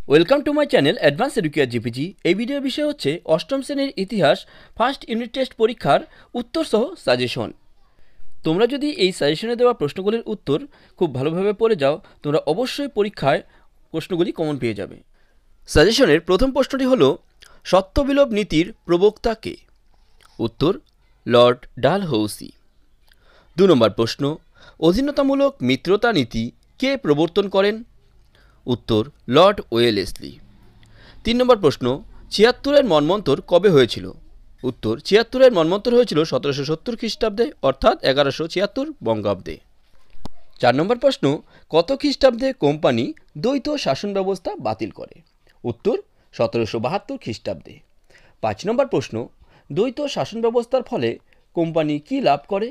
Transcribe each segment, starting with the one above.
Welcome to my channel advance educare GPG. এই ভিডিওর বিষয় হচ্ছে অষ্টম শ্রেণীর ইতিহাস ফার্স্ট ইউনিট টেস্ট পরীক্ষার উত্তর সহ সাজেশন। তোমরা যদি এই সাজেশনে দেওয়া প্রশ্নগুলির উত্তর খুব ভালোভাবে পড়ে যাও, তোমরা অবশ্যই পরীক্ষায় প্রশ্নগুলি কমন পেয়ে যাবে। সাজেশনের প্রথম প্রশ্নটি হলো, সত্যবিলোপ নীতির প্রবক্তা কে? উত্তর, লর্ড ডালহৌসি। 2 নম্বর প্রশ্ন, অধীনতামূলক মিত্রতা নীতি কে প্রবর্তন করেন? উত্তর, লর্ড ওয়েলেসলি। 3 নম্বর প্রশ্ন, ৭৬-এর মন্বন্তর কবে হয়েছিল? উত্তর, ৭৬-এর মন্বন্তর হয়েছিল ১৭৭০ খ্রিস্টাব্দে, অর্থাৎ ১১৭৬ বঙ্গাব্দে। 4 নম্বর প্রশ্ন, কত খ্রিস্টাব্দে কোম্পানি দ্বৈত শাসন ব্যবস্থা বাতিল করে? উত্তর, ১৭৭২ খ্রিস্টাব্দে। 5 নম্বর প্রশ্ন, দ্বৈত শাসন ব্যবস্থার ফলে কোম্পানি কি লাভ করে?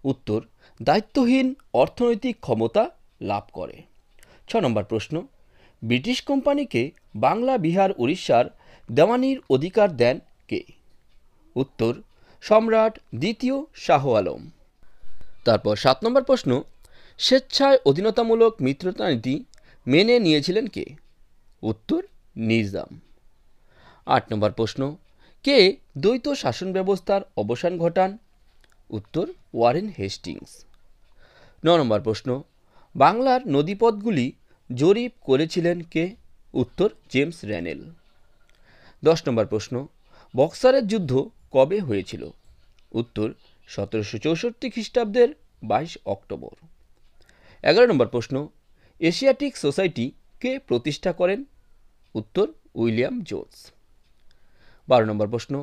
উত্তর, দায়িত্বহীন অর্থনৈতিক ক্ষমতা লাভ করে। 6 নম্বর প্রশ্ন, ব্রিটিশ কোম্পানিকে বাংলা, বিহার, উড়িষ্যার দেওয়ানির অধিকার দেন কে? উত্তর, সম্রাট দ্বিতীয় শাহ আলম। তারপর 7 নম্বর প্রশ্ন, স্বেচ্ছায় অধীনতামূলক মিত্রতা নীতি মেনে নিয়েছিলেন কে? উত্তর, নিজাম। 8 নম্বর প্রশ্ন, কে দ্বৈত শাসন ব্যবস্থার অবসান ঘটান? উত্তর, ওয়ারেন হেস্টিংস। 9 নম্বর প্রশ্ন, বাংলার নদীপথগুলি জরিপ করেছিলেন কে? উত্তর, জেমস র্যানেল। 10 নম্বর প্রশ্ন, বক্সারের যুদ্ধ কবে হয়েছিল? উত্তর, ১৭৬৪ খ্রিস্টাব্দের ২২ অক্টোবর। 11 নম্বর প্রশ্ন, এশিয়াটিক সোসাইটি কে প্রতিষ্ঠা করেন? উত্তর, উইলিয়াম জোন্স। 12 নম্বর প্রশ্ন,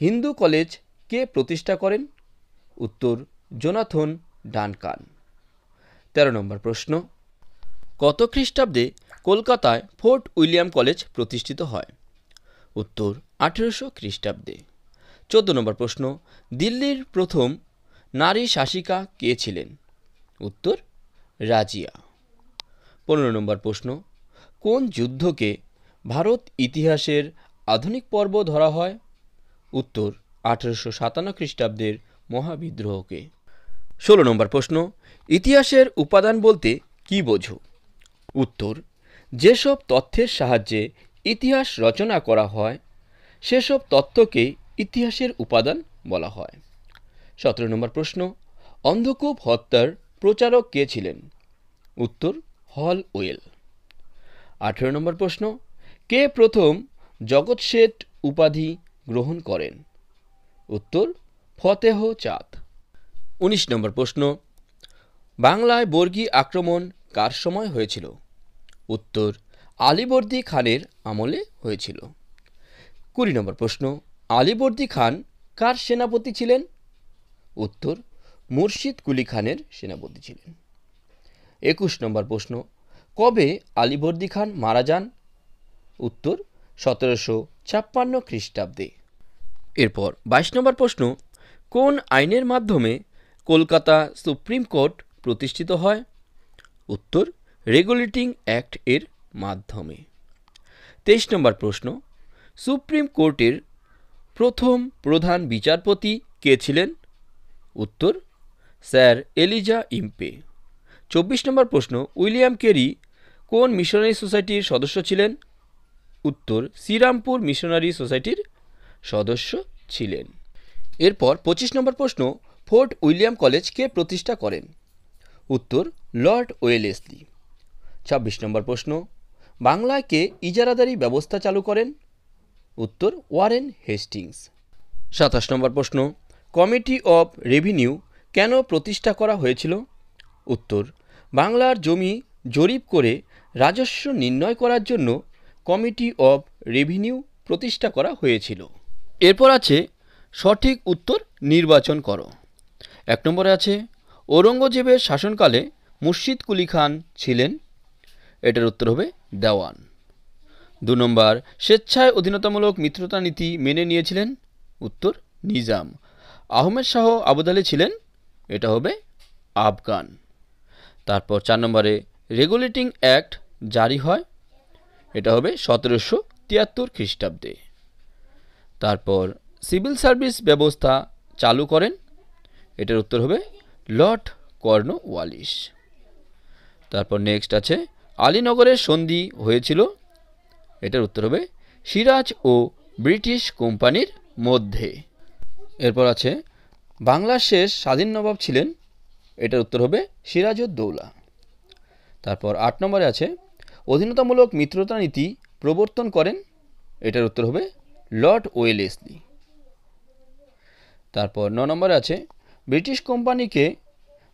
হিন্দু কলেজ কে প্রতিষ্ঠা করেন? উত্তর, জোনাথন ডানকান। 13 নম্বর প্রশ্ন, কত খ্রিস্টাব্দে কলকাতায় ফোর্ট উইলিয়াম কলেজ প্রতিষ্ঠিত হয়? উত্তর, ১৮০০ খ্রিস্টাব্দে। 14 নম্বর প্রশ্ন, দিল্লির প্রথম নারী শাসিকা কে ছিলেন? উত্তর, রাজিয়া। 15 নম্বর প্রশ্ন, কোন যুদ্ধকে ভারত ইতিহাসের আধুনিক পর্ব ধরা হয়? উত্তর, ১৮৫৭ খ্রিস্টাব্দের মহাবিদ্রোহকে। 16 নম্বর প্রশ্ন, ইতিহাসের উপাদান বলতে কি বোঝো? উত্তর, যেসব তথ্যের সাহায্যে ইতিহাস রচনা করা হয় সেসব তথ্যকে ইতিহাসের উপাদান বলা হয়। 17 নম্বর প্রশ্ন, অন্ধকূপ হত্যার প্রচারক কে ছিলেন? উত্তর, হল ওয়েল। 18 নম্বর প্রশ্ন, কে প্রথম জগৎ শেঠ উপাধি গ্রহণ করেন? উত্তর, ফতেহ চাঁদ। 19 নম্বর প্রশ্ন, বাংলায় বর্গী আক্রমণ কার সময় হয়েছিল? উত্তর, আলীবর্দী খানের আমলে হয়েছিল। 20 নম্বর প্রশ্ন, আলীবর্দী খান কার সেনাপতি ছিলেন? উত্তর, মুর্শিদ কুলি খানের সেনাপতি ছিলেন। 21 নম্বর প্রশ্ন, কবে আলীবর্দী খান মারা যান? উত্তর, ১৭৫৬ খ্রিস্টাব্দে। এরপর 22 নম্বর প্রশ্ন, কোন আইনের মাধ্যমে কলকাতা সুপ্রিম কোর্ট প্রতিষ্ঠিত হয়? উত্তর, রেগুলেটিং অ্যাক্ট এর মাধ্যমে। 23 নম্বর প্রশ্ন, সুপ্রিম কোর্টের প্রথম প্রধান বিচারপতি কে ছিলেন? উত্তর, স্যার এলিজা ইম্পে। 24 নম্বর প্রশ্ন, উইলিয়াম কেরি কোন মিশনারি সোসাইটির সদস্য ছিলেন? উত্তর, শ্রীরামপুর মিশনারি সোসাইটির সদস্য ছিলেন। এরপর 25 নম্বর প্রশ্ন, ফোর্ট উইলিয়াম কলেজ কে প্রতিষ্ঠা করেন? উত্তর, লর্ড ওয়েলেসলি। 26 নম্বর প্রশ্ন, বাংলায় কে ইজারাদারি ব্যবস্থা চালু করেন? উত্তর, ওয়ারেন হেস্টিংস। 27 নম্বর প্রশ্ন, কমিটি অফ রেভিনিউ কেন প্রতিষ্ঠা করা হয়েছিল? উত্তর, বাংলার জমি জরিপ করে রাজস্ব নির্ণয় করার জন্য কমিটি অফ রেভিনিউ প্রতিষ্ঠা করা হয়েছিল। এরপর আছে সঠিক উত্তর নির্বাচন করো। 1 নম্বরে আছে, ঔরঙ্গজেবের শাসনকালে মুর্শিদ কুলি খান ছিলেন। এটার উত্তর হবে দেওয়ান। 2 নম্বর, স্বেচ্ছায় অধীনতামূলক মিত্রতা নীতি মেনে নিয়েছিলেন। উত্তর, নিজাম। আহমেদ শাহ আবদালি ছিলেন। এটা হবে আফগান। তারপর 4 নম্বরে, রেগুলেটিং অ্যাক্ট জারি হয়। এটা হবে ১৭৭৩ খ্রিস্টাব্দে। তারপর সিভিল সার্ভিস ব্যবস্থা চালু করেন। এটার উত্তর হবে লর্ড কর্নওয়ালিস। তারপর নেক্সট আছে, আলীনগরের সন্ধি হয়েছিল। এটার উত্তর হবে সিরাজ ও ব্রিটিশ কোম্পানির মধ্যে। এরপর আছে বাংলার শেষ স্বাধীন নবাব ছিলেন, এটার উত্তর হবে সিরাজউদ্দৌলা। তারপর 8 নম্বরে আছে অধীনতামূলক মিত্রতা নীতি প্রবর্তন করেন, এটার উত্তর হবে লর্ড ওয়েলেসলি। তারপর 9 নম্বরে আছে ব্রিটিশ কোম্পানিকে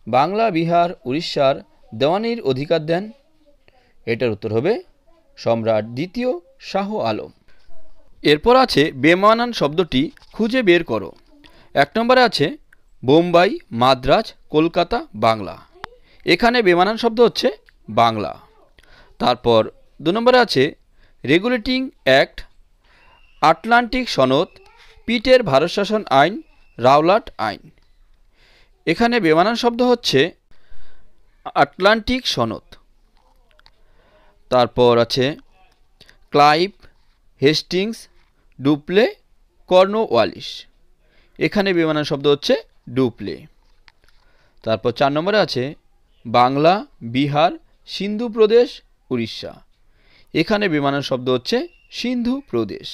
বাংলা, বিহার, উড়িষ্যার দেওয়ানির অধিকার দেন, এটার উত্তর হবে সম্রাট দ্বিতীয় শাহ আলম। এরপর আছে বেমানান শব্দটি খুঁজে বের করো। 1 নম্বরে আছে বোম্বাই, মাদ্রাজ, কলকাতা, বাংলা। এখানে বেমানান শব্দ হচ্ছে বাংলা। তারপর 2 নম্বরে আছে রেগুলেটিং অ্যাক্ট, আটলান্টিক সনদ, পিটের ভারত শাসন আইন, রাওলাট আইন। এখানে বেমানান শব্দ হচ্ছে আটলান্টিক সনদ। তারপর আছে ক্লাইভ, হেস্টিংস, ডুপ্লে, কর্নওয়ালিস। এখানে বেমানান শব্দ হচ্ছে ডুপ্লে। তারপর 4 নম্বরে আছে বাংলা, বিহার, সিন্ধু প্রদেশ, উড়িষ্যা। এখানে বেমানান শব্দ হচ্ছে সিন্ধু প্রদেশ।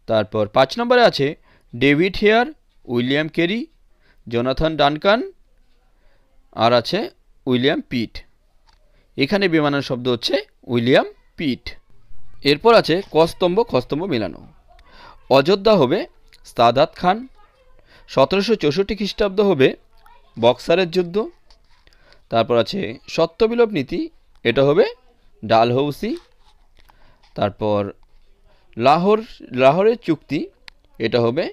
তারপর 5 নম্বরে আছে David Hare, William Carey, Jonathan Duncan, আর আছে উইলিয়াম পিট। এখানে বেমানান শব্দ হচ্ছে উইলিয়াম পিট। এরপর আছে কস্তম্ভ খস্তম্ভ মেলানো। অযোধ্যা হবে সাদাত খান, 1764 খ্রিস্টাব্দ হবে বক্সারের যুদ্ধ। তারপর আছে সত্যবিলোপ নীতি, এটা হবে ডালহৌসি। তারপর লাহোরের চুক্তি, এটা হবে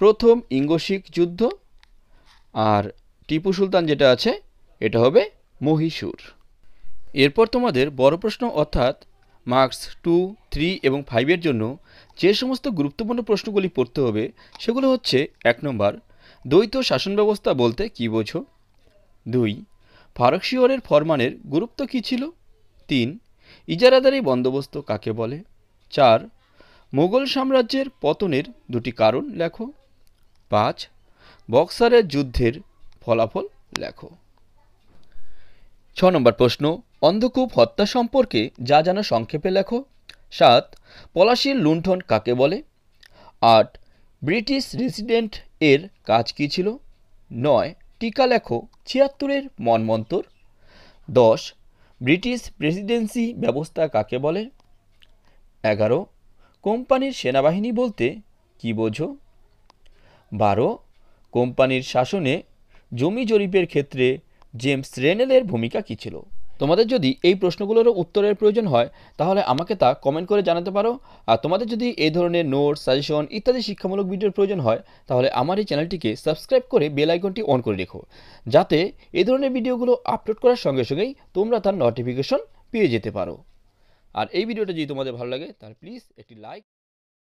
প্রথম ইঙ্গ-শিখ যুদ্ধ। আর টিপু সুলতান যেটা আছে এটা হবে মহীশূর। এরপর তোমাদের বড় প্রশ্ন অর্থাৎ মার্কস 2, 3 এবং 5 জন্য যে সমস্ত গুরুত্বপূর্ণ প্রশ্নগুলি পড়তে হবে সেগুলো হচ্ছে 1 নম্বর দ্বৈত শাসন ব্যবস্থা বলতে কী বোঝো, 2 ফারাক শিয়রের ফরমানের গুরুত্ব কী ছিল, 3 ইজারাদারি বন্দোবস্ত কাকে বলে, 4 মোগল সাম্রাজ্যের পতনের 2টি কারণ লেখো, 5 বক্সারের যুদ্ধের ফলাফল লেখো। 6 নম্বর প্রশ্ন অন্ধকূপ হত্যা সম্পর্কে যা জানো সংক্ষেপে লেখো, 7 পলাশীর লুণ্ঠন কাকে বলে, 8 ব্রিটিশ রেসিডেন্ট এর কাজ কী ছিল, 9 টিকা লেখো 76 মনমন্তর, 10 ব্রিটিশ প্রেসিডেন্সি ব্যবস্থা কাকে বলে, 11 কোম্পানির সেনাবাহিনী বলতে কী বোঝো, 12 কোম্পানির শাসনে জমি জরিপের ক্ষেত্রে জেমস রেনেলের ভূমিকা কী ছিল। তোমাদের যদি এই প্রশ্নগুলোরও উত্তরের প্রয়োজন হয় তাহলে আমাকে তা কমেন্ট করে জানাতে পারো। আর তোমাদের যদি এই ধরনের নোটস, সাজেশন ইত্যাদি শিক্ষামূলক ভিডিওর প্রয়োজন হয় তাহলে আমার এই চ্যানেলটিকে সাবস্ক্রাইব করে বেল আইকনটি অন করে রেখো, যাতে এই ধরনের ভিডিওগুলো আপলোড করার সঙ্গে সঙ্গেই তোমরা তার নোটিফিকেশন পেয়ে যেতে পারো। আর এই ভিডিওটা যদি তোমাদের ভালো লাগে তাহলে প্লিজ একটি লাইক